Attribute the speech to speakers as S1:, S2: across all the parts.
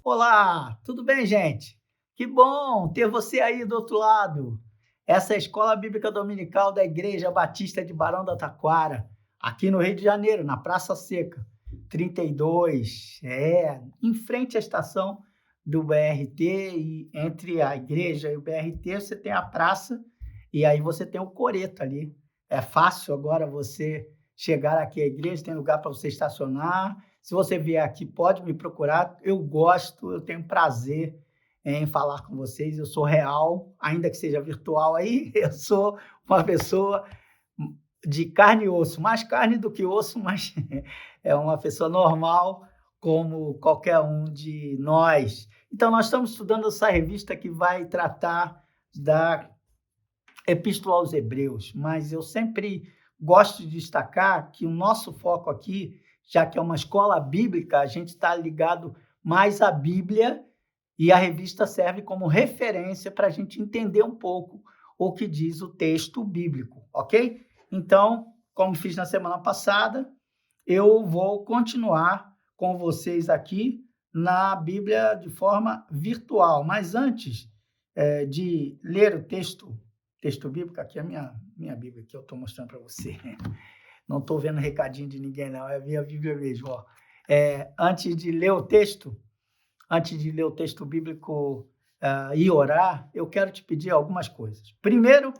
S1: Olá, tudo bem, gente? Que bom ter você aí do outro lado. Essa é a Escola Bíblica Dominical da Igreja Batista de Barão da Taquara, aqui no Rio de Janeiro, na Praça Seca, 32, em frente à estação do BRT, e entre a igreja e o BRT você tem a praça, e aí você tem o coreto ali. É fácil agora você chegar aqui à igreja, tem lugar para você estacionar. Se você vier aqui, pode me procurar. Eu gosto, eu tenho prazer em falar com vocês. Eu sou real, ainda que seja virtual aí, eu sou uma pessoa de carne e osso, mais carne do que osso, mas é uma pessoa normal, como qualquer um de nós. Então, nós estamos estudando essa revista que vai tratar da Epístola aos Hebreus, mas eu sempre gosto de destacar que o nosso foco aqui, já que é uma escola bíblica, a gente está ligado mais à Bíblia e a revista serve como referência para a gente entender um pouco o que diz o texto bíblico, ok? Então, como fiz na semana passada, eu vou continuar com vocês aqui na Bíblia de forma virtual. Mas antes de ler o texto bíblico, aqui é a minha Bíblia que eu estou mostrando para você. Não estou vendo recadinho de ninguém, não, é a minha Bíblia mesmo. Ó. Antes de ler o texto bíblico e orar, eu quero te pedir algumas coisas. Primeiro,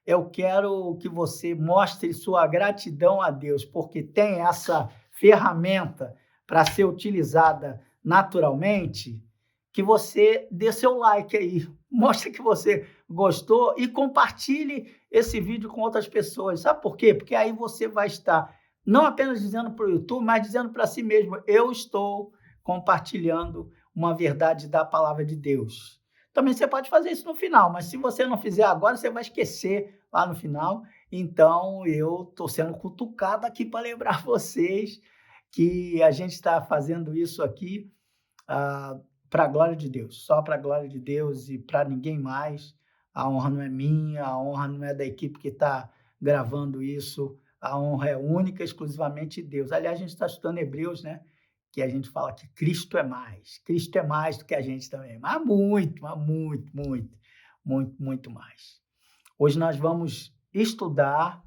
S1: eu quero que você mostre sua gratidão a Deus, porque tem essa ferramenta para ser utilizada naturalmente, que você dê seu like aí, mostre que você gostou e compartilhe esse vídeo com outras pessoas. Sabe por quê? Porque aí você vai estar não apenas dizendo para o YouTube, mas dizendo para si mesmo, eu estou compartilhando uma verdade da palavra de Deus. Também você pode fazer isso no final, mas se você não fizer agora, você vai esquecer lá no final. Então, eu estou sendo cutucado aqui para lembrar vocês que a gente está fazendo isso aqui para a glória de Deus, só para a glória de Deus e para ninguém mais. A honra não é minha, a honra não é da equipe que está gravando isso, a honra é única, exclusivamente de Deus. Aliás, a gente está estudando Hebreus, né? Que a gente fala que Cristo é mais do que a gente também, mas muito, muito mais. Hoje nós vamos estudar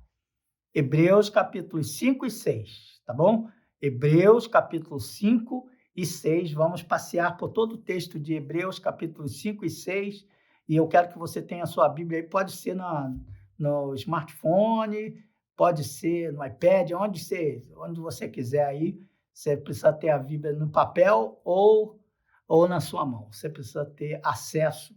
S1: Hebreus capítulos 5 e 6, tá bom? Hebreus capítulos 5 e 6, vamos passear por todo o texto de Hebreus capítulos 5 e 6, e eu quero que você tenha a sua Bíblia aí, pode ser no smartphone, pode ser no iPad, onde você quiser aí. Você precisa ter a Bíblia no papel ou na sua mão. Você precisa ter acesso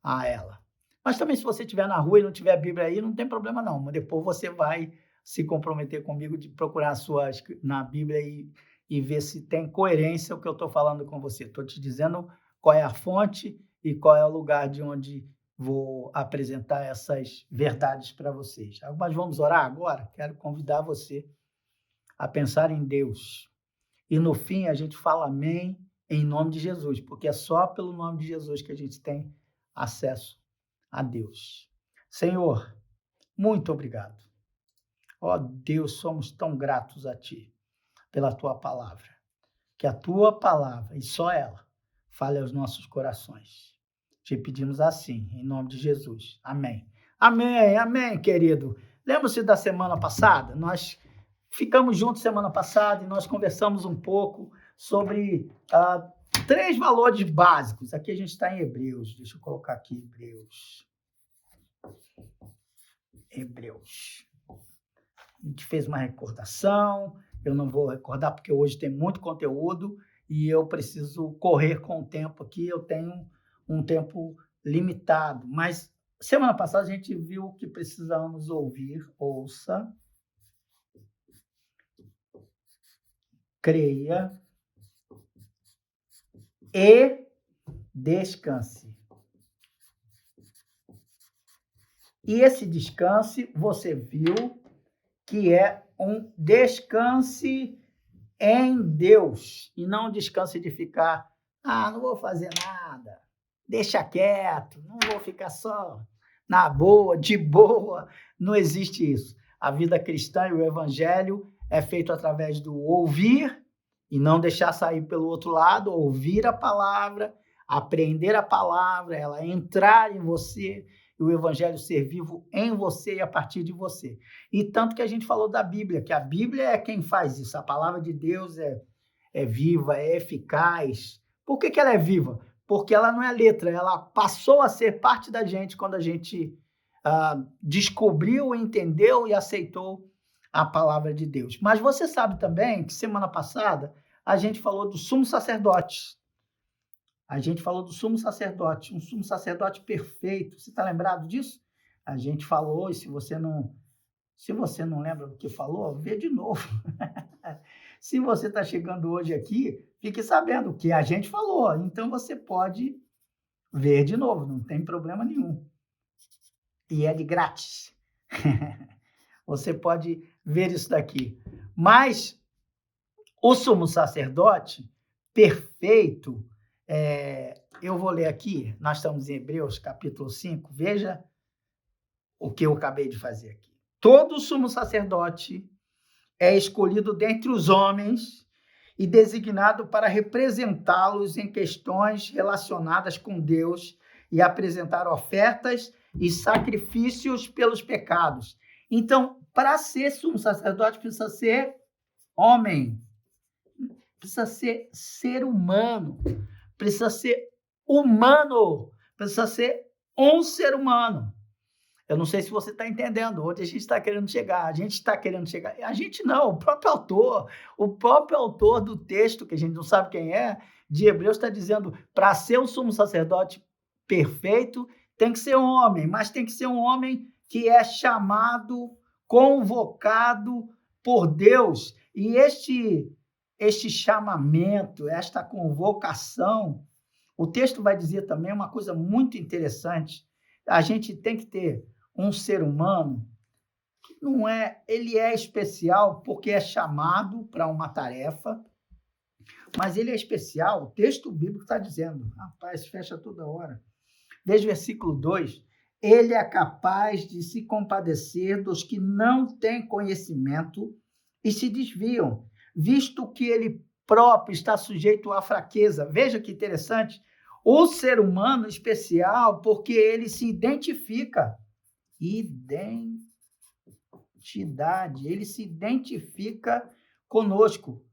S1: a ela. Mas também, se você estiver na rua e não tiver a Bíblia aí, não tem problema não. Mas depois você vai se comprometer comigo de procurar na Bíblia e ver se tem coerência o que eu estou falando com você. Estou te dizendo qual é a fonte e qual é o lugar de onde vou apresentar essas verdades para vocês. Mas vamos orar agora? Quero convidar você a pensar em Deus. E no fim a gente fala amém em nome de Jesus, porque é só pelo nome de Jesus que a gente tem acesso a Deus. Senhor, muito obrigado. Ó Deus, somos tão gratos a Ti pela Tua palavra. Que a Tua palavra, e só ela, fale aos nossos corações. Te pedimos assim, em nome de Jesus. Amém. Amém, amém, querido. Lembra-se da semana passada? Nós ficamos juntos semana passada e nós conversamos um pouco sobre 3 valores básicos. Aqui a gente está em Hebreus. Deixa eu colocar aqui Hebreus. A gente fez uma recordação. Eu não vou recordar porque hoje tem muito conteúdo e eu preciso correr com o tempo aqui. Eu tenho um tempo limitado. Mas semana passada a gente viu que precisamos ouvir, ouça, creia e descanse. E esse descanse, você viu que é um descanse em Deus e não descanse de ficar, não vou fazer nada, deixa quieto, não vou ficar só na boa, de boa. Não existe isso. A vida cristã e o evangelho é feito através do ouvir e não deixar sair pelo outro lado, ouvir a palavra, aprender a palavra, ela entrar em você, e o evangelho ser vivo em você e a partir de você. E tanto que a gente falou da Bíblia, que a Bíblia é quem faz isso, a palavra de Deus é viva, é eficaz. Por que ela é viva? Porque ela não é letra, ela passou a ser parte da gente quando a gente descobriu, entendeu e aceitou a palavra de Deus. Mas você sabe também que semana passada a gente falou do sumo sacerdote. A gente falou do sumo sacerdote, um sumo sacerdote perfeito. Você está lembrado disso? A gente falou, e se você não lembra do que falou, vê de novo. Se você está chegando hoje aqui, fique sabendo o que a gente falou. Então você pode ver de novo, não tem problema nenhum. E é de grátis. Você pode ver isso daqui. Mas o sumo sacerdote perfeito, eu vou ler aqui, nós estamos em Hebreus capítulo 5, veja o que eu acabei de fazer aqui. Todo sumo sacerdote é escolhido dentre os homens e designado para representá-los em questões relacionadas com Deus e apresentar ofertas e sacrifícios pelos pecados. Então, para ser sumo sacerdote, precisa ser homem, precisa ser ser humano, precisa ser humano, precisa ser um ser humano. Eu não sei se você está entendendo onde a gente está querendo chegar. A gente está querendo chegar. A gente não, o próprio autor do texto, que a gente não sabe quem é, de Hebreus, está dizendo: para ser o sumo sacerdote perfeito, tem que ser um homem, mas tem que ser um homem que é chamado, convocado por Deus. E este chamamento, esta convocação, o texto vai dizer também uma coisa muito interessante. A gente tem que ter um ser humano que não é, ele é especial porque é chamado para uma tarefa, mas ele é especial, o texto bíblico está dizendo, rapaz, fecha toda hora. Veja o versículo 2, ele é capaz de se compadecer dos que não têm conhecimento e se desviam, visto que ele próprio está sujeito à fraqueza. Veja que interessante, o ser humano especial porque ele se identifica. Identidade. Ele se identifica conosco.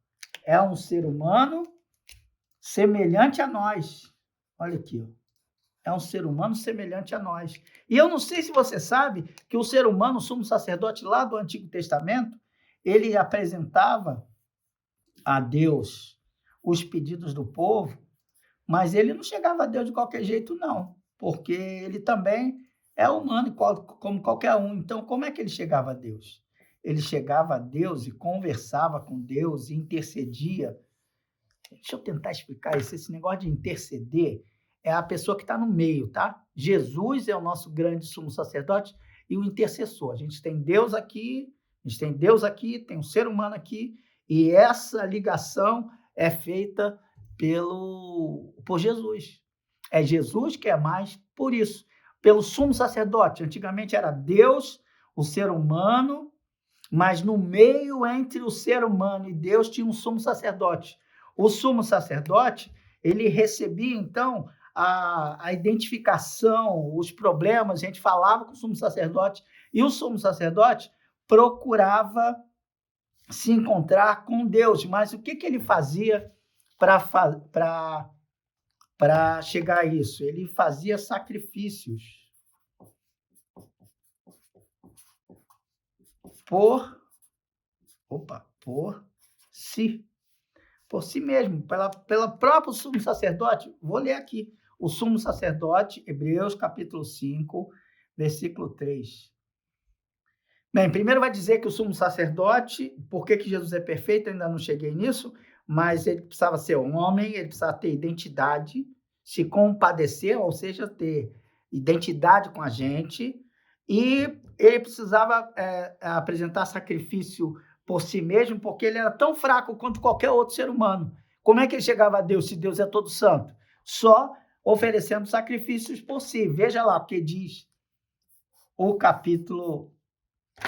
S1: É um ser humano semelhante a nós. Olha aqui, ó. É um ser humano semelhante a nós. E eu não sei se você sabe que o ser humano, o sumo sacerdote lá do Antigo Testamento, ele apresentava a Deus os pedidos do povo, mas ele não chegava a Deus de qualquer jeito, não, porque ele também é humano como qualquer um. Então, como é que ele chegava a Deus? Ele chegava a Deus e conversava com Deus e intercedia. Deixa eu tentar explicar isso. Esse negócio de interceder é a pessoa que está no meio, tá? Jesus é o nosso grande sumo sacerdote e o intercessor. A gente tem Deus aqui, tem um ser humano aqui, e essa ligação é feita por Jesus. É Jesus que é mais por isso. Pelo sumo sacerdote. Antigamente era Deus, o ser humano, mas no meio entre o ser humano e Deus tinha um sumo sacerdote. O sumo sacerdote, ele recebia, então, a identificação, os problemas, a gente falava com o sumo sacerdote, e o sumo sacerdote procurava se encontrar com Deus. Mas o que ele fazia para chegar a isso? Ele fazia sacrifícios por si mesmo, pela próprio sumo sacerdote. Vou ler aqui, o sumo sacerdote, Hebreus capítulo 5, versículo 3. Bem, primeiro vai dizer que o sumo sacerdote, por que Jesus é perfeito, ainda não cheguei nisso, mas ele precisava ser um homem, ele precisava ter identidade, se compadecer, ou seja, ter identidade com a gente, e ele precisava apresentar sacrifício por si mesmo, porque ele era tão fraco quanto qualquer outro ser humano. Como é que ele chegava a Deus, se Deus é todo santo? Só oferecendo sacrifícios por si. Veja lá o que diz o capítulo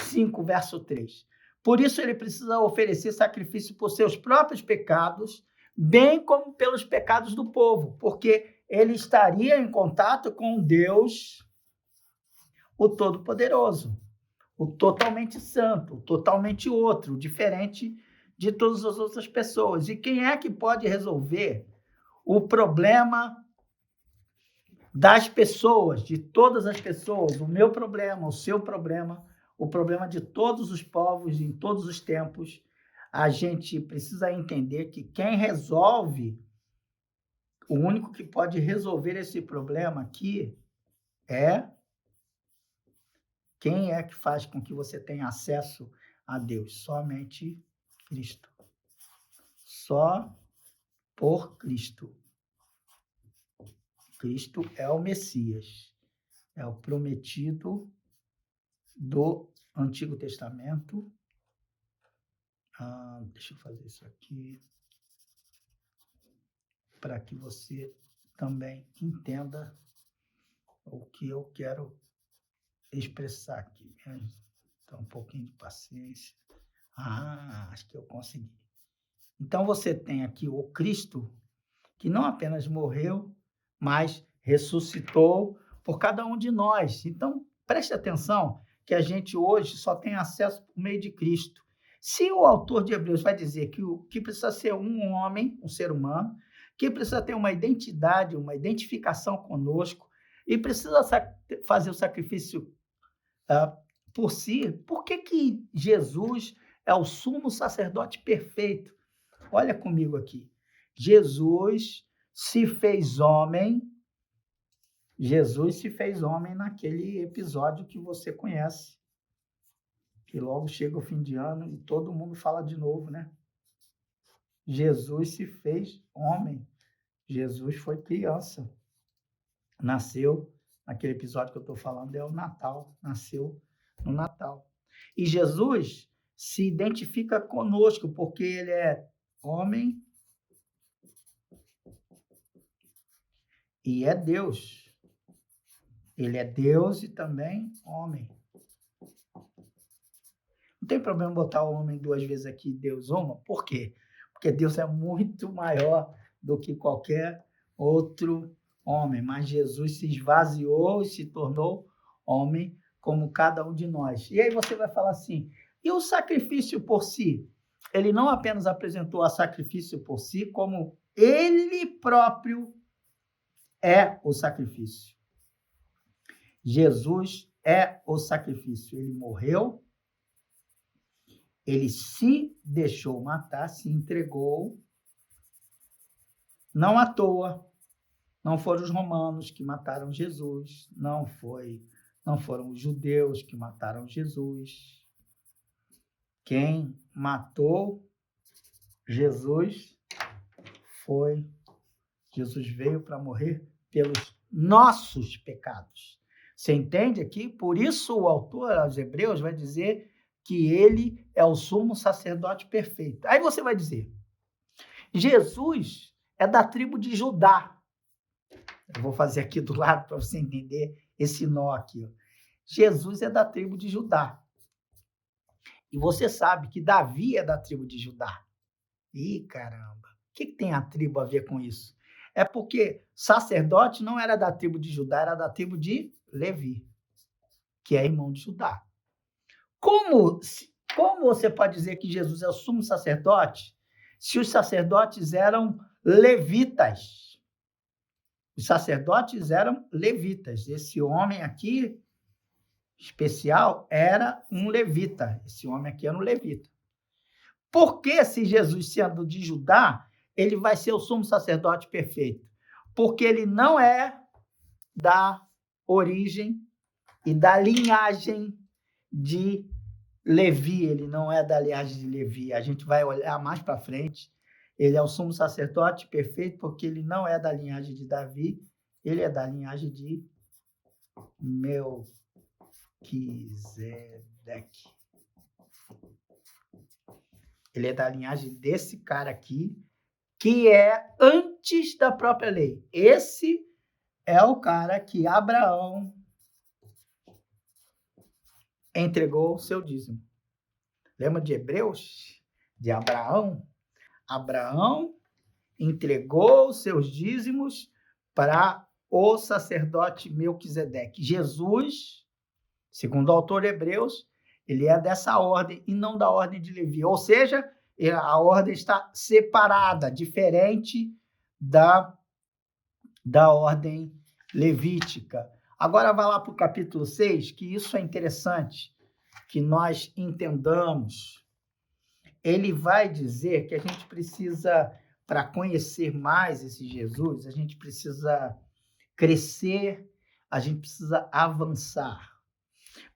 S1: 5, verso 3. Por isso ele precisa oferecer sacrifício por seus próprios pecados, bem como pelos pecados do povo, porque ele estaria em contato com Deus, o Todo-Poderoso, o totalmente santo, o totalmente outro, diferente de todas as outras pessoas. E quem é que pode resolver o problema das pessoas, de todas as pessoas, o meu problema, o seu problema, o problema de todos os povos em todos os tempos? A gente precisa entender que quem resolve, o único que pode resolver esse problema aqui é quem é que faz com que você tenha acesso a Deus? Somente Cristo. Só por Cristo. Cristo é o Messias, é o prometido do Antigo Testamento. Deixa eu fazer isso aqui para que você também entenda o que eu quero expressar aqui. Então, um pouquinho de paciência. Acho que eu consegui. Então, você tem aqui o Cristo, que não apenas morreu, mas ressuscitou por cada um de nós. Então, preste atenção que a gente hoje só tem acesso por meio de Cristo. Se o autor de Hebreus vai dizer que precisa ser um homem, um ser humano, que precisa ter uma identidade, uma identificação conosco, e precisa fazer o sacrifício por si, por que Jesus é o sumo sacerdote perfeito? Olha comigo aqui. Jesus se fez homem. Jesus se fez homem naquele episódio que você conhece, que logo chega o fim de ano e todo mundo fala de novo, né? Jesus se fez homem. Jesus foi criança. Nasceu, naquele episódio que eu estou falando, é o Natal. Nasceu no Natal. E Jesus se identifica conosco, porque ele é homem e é Deus. Ele é Deus e também homem. Não tem problema botar o homem duas vezes aqui e Deus uma. Por quê? Porque Deus é muito maior do que qualquer outro homem. Mas Jesus se esvaziou e se tornou homem como cada um de nós. E aí você vai falar assim, e o sacrifício por si? Ele não apenas apresentou a sacrifício por si, como ele próprio é o sacrifício. Jesus é o sacrifício. Ele morreu, ele se deixou matar, se entregou, não à toa. Não foram os romanos que mataram Jesus, não foram os judeus que mataram Jesus. Quem matou Jesus foi Jesus veio para morrer pelos nossos pecados. Você entende aqui? Por isso o autor aos Hebreus vai dizer que ele é o sumo sacerdote perfeito. Aí você vai dizer, Jesus é da tribo de Judá. Eu vou fazer aqui do lado para você entender esse nó aqui. Jesus é da tribo de Judá. E você sabe que Davi é da tribo de Judá. Ih, caramba. O que tem a tribo a ver com isso? É porque sacerdote não era da tribo de Judá, era da tribo de Levi, que é irmão de Judá. Como você pode dizer que Jesus é o sumo sacerdote se os sacerdotes eram levitas? Os sacerdotes eram levitas. Esse homem aqui, especial, era um levita. Esse homem aqui era um levita. Por que, se Jesus sendo de Judá, ele vai ser o sumo sacerdote perfeito? Porque ele não é da origem e da linhagem de Levi. Ele não é da linhagem de Levi. A gente vai olhar mais para frente. Ele é o sumo sacerdote perfeito porque ele não é da linhagem de Davi, ele é da linhagem de Melquisedeque. Ele é da linhagem desse cara aqui, que é antes da própria lei. Esse é o cara que Abraão entregou o seu dízimo. Lembra de Hebreus? De Abraão? Abraão entregou seus dízimos para o sacerdote Melquisedeque. Jesus, segundo o autor Hebreus, ele é dessa ordem e não da ordem de Levi. Ou seja, a ordem está separada, diferente da ordem levítica. Agora vai lá para o capítulo 6, que isso é interessante, que nós entendamos. Ele vai dizer que a gente precisa, para conhecer mais esse Jesus, a gente precisa crescer, a gente precisa avançar.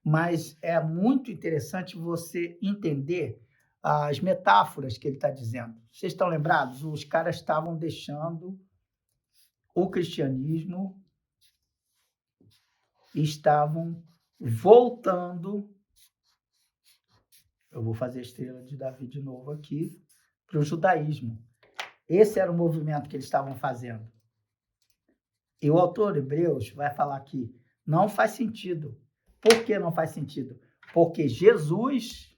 S1: Mas é muito interessante você entender as metáforas que ele está dizendo. Vocês estão lembrados? Os caras estavam deixando o cristianismo e estavam voltando. Eu vou fazer a estrela de Davi de novo aqui, para o judaísmo. Esse era o movimento que eles estavam fazendo. E o autor Hebreus vai falar que não faz sentido. Por que não faz sentido? Porque Jesus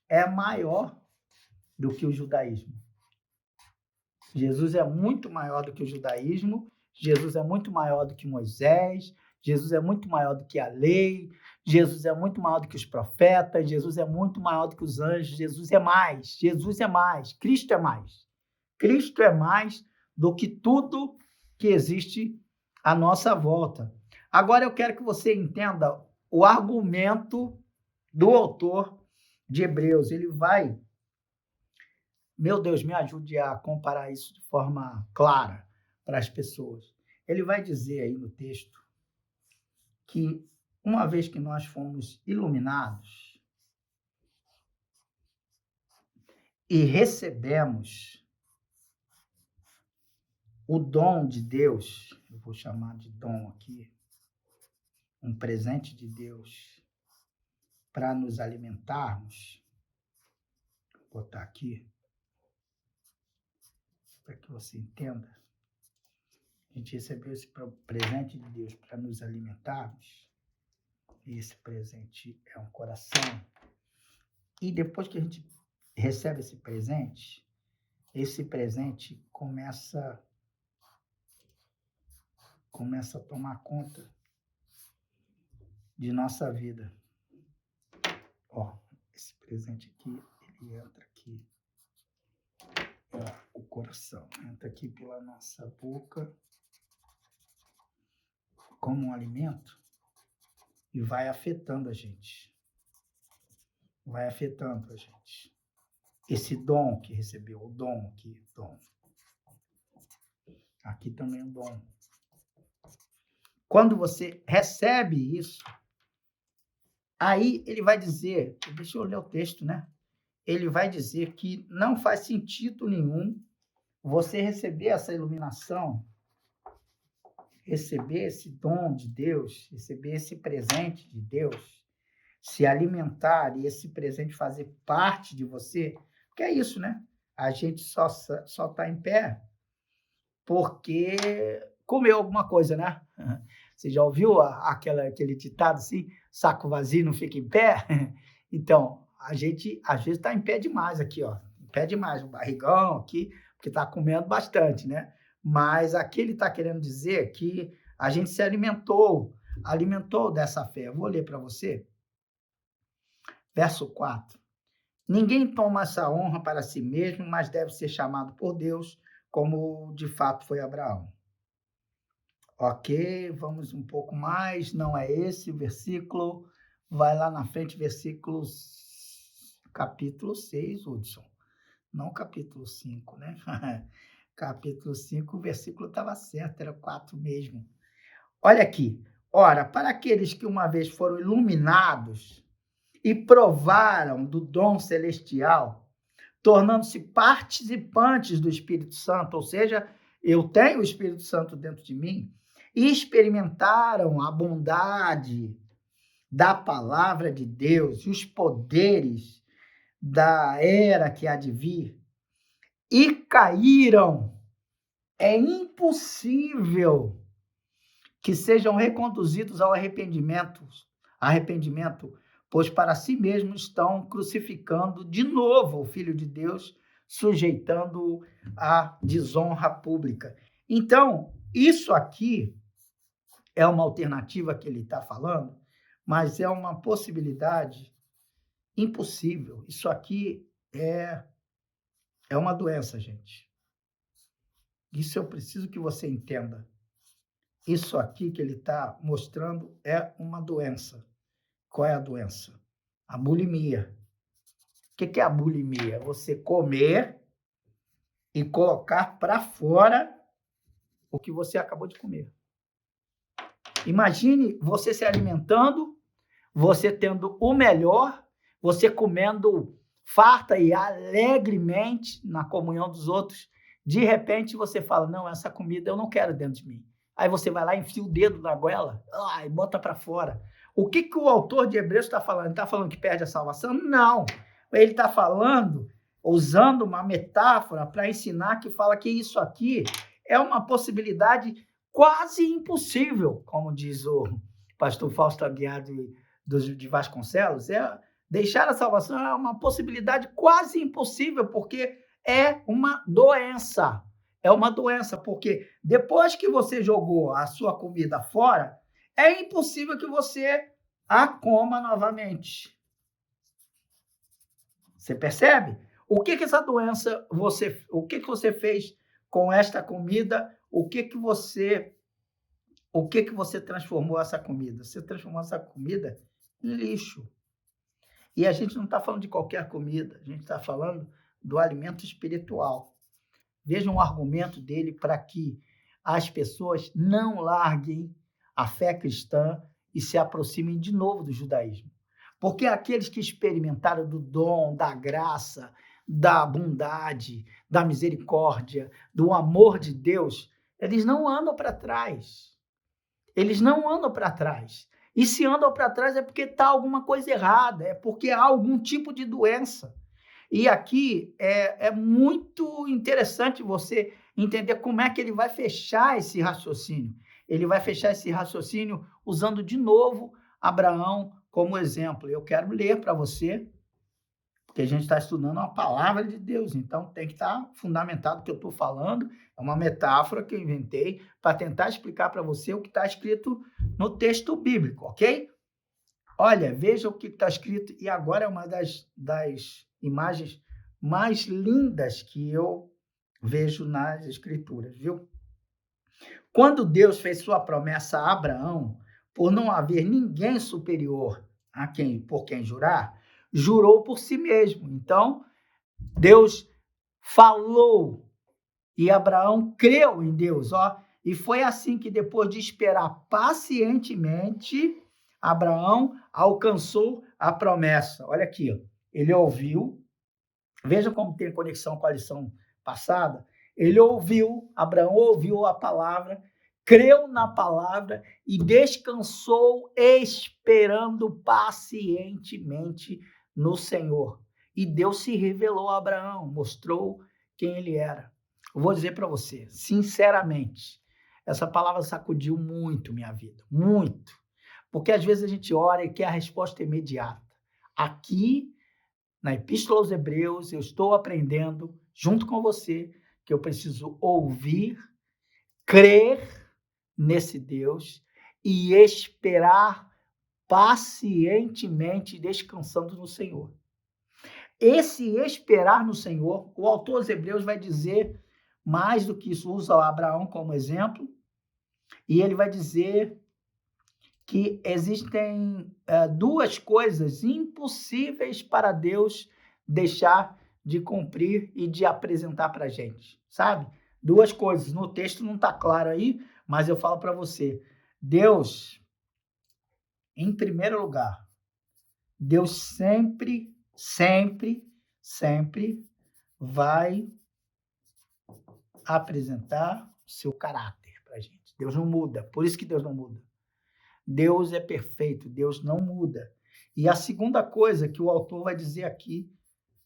S1: é maior do que o judaísmo. Jesus é muito maior do que o judaísmo, Jesus é muito maior do que Moisés, Jesus é muito maior do que a lei, Jesus é muito maior do que os profetas, Jesus é muito maior do que os anjos, Jesus é mais, Cristo é mais. Cristo é mais do que tudo que existe à nossa volta. Agora eu quero que você entenda o argumento do autor de Hebreus. Ele vai, meu Deus, me ajude a comparar isso de forma clara para as pessoas. Ele vai dizer aí no texto que uma vez que nós fomos iluminados e recebemos o dom de Deus, eu vou chamar de dom aqui, um presente de Deus para nos alimentarmos, vou botar aqui, para que você entenda. A gente recebeu esse presente de Deus para nos alimentarmos. E esse presente é um coração. E depois que a gente recebe esse presente começa a tomar conta de nossa vida. Ó, esse presente aqui, ele entra aqui. O coração entra aqui pela nossa boca como um alimento e vai afetando a gente. Esse dom que recebeu, o dom aqui, dom. Aqui também é um dom. Quando você recebe isso, aí ele vai dizer, deixa eu ler o texto, né? Ele vai dizer que não faz sentido nenhum você receber essa iluminação, receber esse dom de Deus, receber esse presente de Deus, se alimentar e esse presente fazer parte de você, porque é isso, né? A gente só está em pé porque comeu alguma coisa, né? Você já ouviu aquele ditado assim, saco vazio não fica em pé? Então, a gente às vezes está em pé demais aqui, ó, em pé demais, o barrigão aqui, porque está comendo bastante, né? Mas aqui ele está querendo dizer que a gente se alimentou dessa fé. Eu vou ler para você. Verso 4. Ninguém toma essa honra para si mesmo, mas deve ser chamado por Deus, como de fato foi Abraão. Ok, vamos um pouco mais. Não é esse o versículo. Vai lá na frente, capítulo 6, Hudson. Não capítulo 5, né? Capítulo 5, o versículo estava certo, era 4 mesmo. Olha aqui. Ora, para aqueles que uma vez foram iluminados e provaram do dom celestial, tornando-se participantes do Espírito Santo, ou seja, eu tenho o Espírito Santo dentro de mim, e experimentaram a bondade da palavra de Deus e os poderes da era que há de vir, e caíram. É impossível que sejam reconduzidos ao arrependimento, pois para si mesmos estão crucificando de novo o Filho de Deus, sujeitando-o à desonra pública. Então, isso aqui é uma alternativa que ele está falando, mas é uma possibilidade impossível. Isso aqui é uma doença, gente. Isso eu preciso que você entenda. Isso aqui que ele está mostrando é uma doença. Qual é a doença? A bulimia. O que é a bulimia? Você comer e colocar para fora o que você acabou de comer. Imagine você se alimentando, você tendo o melhor, você comendo farta e alegremente na comunhão dos outros. De repente você fala, não, essa comida eu não quero dentro de mim. Aí você vai lá e enfia o dedo na goela e bota para fora. O que o autor de Hebreus está falando? Ele está falando que perde a salvação? Não. Ele está falando, usando uma metáfora para ensinar que fala que isso aqui é uma possibilidade quase impossível, como diz o pastor Fausto Aguiar de Vasconcelos. Deixar a salvação é uma possibilidade quase impossível, porque é uma doença. É uma doença, porque depois que você jogou a sua comida fora, é impossível que você a coma novamente. Você percebe? O que essa doença o que você fez com esta comida? O que você transformou essa comida? Você transformou essa comida em lixo. E a gente não está falando de qualquer comida, a gente está falando do alimento espiritual. Veja um argumento dele para que as pessoas não larguem a fé cristã e se aproximem de novo do judaísmo. Porque aqueles que experimentaram do dom, da graça, da bondade, da misericórdia, do amor de Deus, eles não andam para trás. Eles não andam para trás. E se andam para trás é porque está alguma coisa errada, é porque há algum tipo de doença. E aqui é muito interessante você entender como é que ele vai fechar esse raciocínio. Ele vai fechar esse raciocínio usando de novo Abraão como exemplo. Eu quero ler para você, porque a gente está estudando a palavra de Deus, então tem que estar fundamentado o que eu estou falando. É uma metáfora que eu inventei para tentar explicar para você o que está escrito no texto bíblico, ok? Olha, veja o que está escrito, e agora é uma das imagens mais lindas que eu vejo nas Escrituras, viu? Quando Deus fez sua promessa a Abraão, por não haver ninguém superior por quem jurar, jurou por si mesmo. Então, Deus falou e Abraão creu em Deus, e foi assim que depois de esperar pacientemente, Abraão alcançou a promessa. Olha aqui, ele ouviu, veja como tem conexão com a lição passada, Abraão ouviu a palavra, creu na palavra e descansou esperando pacientemente no Senhor. E Deus se revelou a Abraão, mostrou quem ele era. Eu vou dizer para você, sinceramente, essa palavra sacudiu muito minha vida, muito. Porque às vezes a gente ora e quer a resposta imediata. Aqui, na Epístola aos Hebreus, eu estou aprendendo, junto com você, que eu preciso ouvir, crer nesse Deus e esperar pacientemente, descansando no Senhor. Esse esperar no Senhor, o autor aos Hebreus vai dizer mais do que isso, usa Abraão como exemplo, e ele vai dizer que existem duas coisas impossíveis para Deus deixar de cumprir e de apresentar para a gente, sabe? Duas coisas. No texto não está claro aí, mas eu falo para você. Deus, em primeiro lugar, Deus sempre, sempre, sempre vai apresentar seu caráter para a gente. Deus não muda, por isso que Deus não muda. Deus é perfeito, Deus não muda. E a segunda coisa que o autor vai dizer aqui,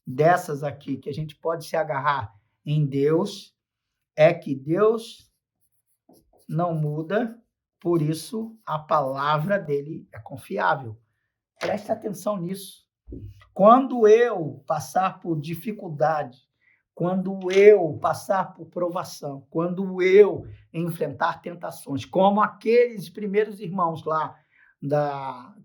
S1: dessas aqui, que a gente pode se agarrar em Deus, é que Deus não muda, por isso a palavra dele é confiável. Preste atenção nisso. Quando eu passar por dificuldade, quando eu passar por provação, quando eu enfrentar tentações, como aqueles primeiros irmãos lá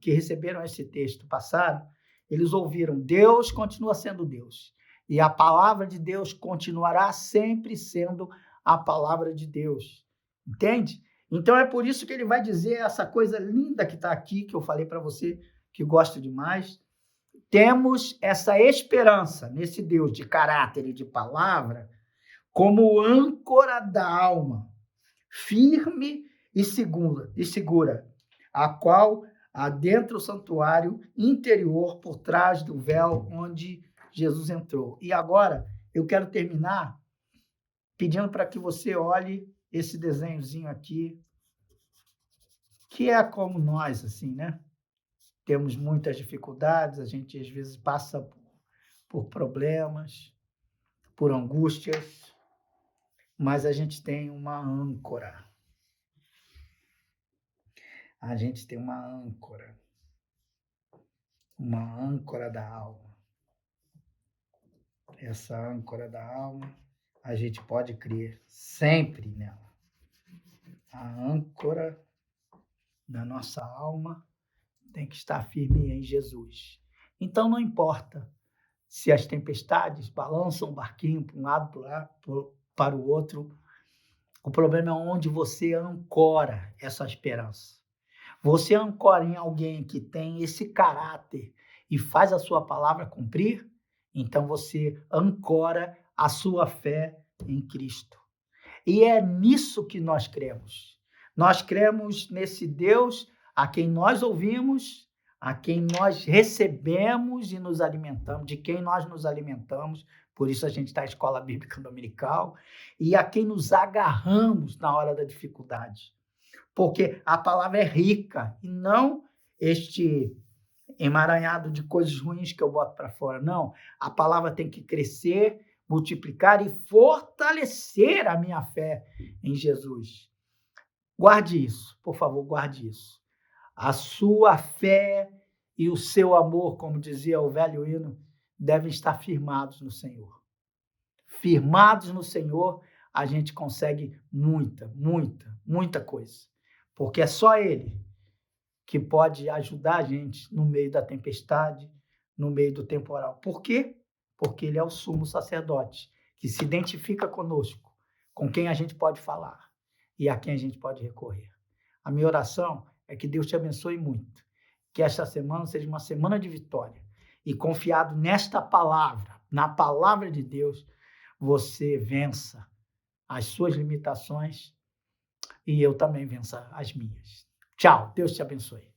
S1: que receberam esse texto passaram, eles ouviram: Deus continua sendo Deus. E a palavra de Deus continuará sempre sendo a palavra de Deus. Entende? Então é por isso que ele vai dizer essa coisa linda que está aqui, que eu falei para você, que gosto demais. Temos essa esperança nesse Deus de caráter e de palavra como âncora da alma, firme e segura, a qual adentra o santuário interior por trás do véu onde Jesus entrou. E agora eu quero terminar pedindo para que você olhe esse desenhozinho aqui, que é como nós, assim, né? Temos muitas dificuldades, a gente às vezes passa por problemas, por angústias, mas a gente tem uma âncora. A gente tem uma âncora da alma. Essa âncora da alma, a gente pode crer sempre nela. A âncora da nossa alma tem que estar firme em Jesus. Então não importa se as tempestades balançam o barquinho para um lado, para o outro. O problema é onde você ancora essa esperança. Você ancora em alguém que tem esse caráter e faz a sua palavra cumprir, então você ancora a sua fé em Cristo. E é nisso que nós cremos. Nós cremos nesse Deus a quem nós ouvimos, a quem nós recebemos e nos alimentamos, de quem nós nos alimentamos, por isso a gente está na escola bíblica dominical, e a quem nos agarramos na hora da dificuldade. Porque a palavra é rica, e não este emaranhado de coisas ruins que eu boto para fora. Não, a palavra tem que crescer, multiplicar e fortalecer a minha fé em Jesus. Guarde isso, por favor, guarde isso. A sua fé e o seu amor, como dizia o velho hino, devem estar firmados no Senhor. Firmados no Senhor, a gente consegue muita coisa. Porque é só Ele que pode ajudar a gente no meio da tempestade, no meio do temporal. Por quê? Porque Ele é o sumo sacerdote, que se identifica conosco, com quem a gente pode falar e a quem a gente pode recorrer. A minha oração é que Deus te abençoe muito, que esta semana seja uma semana de vitória e confiado nesta palavra, na palavra de Deus, você vença as suas limitações e eu também vença as minhas. Tchau, Deus te abençoe.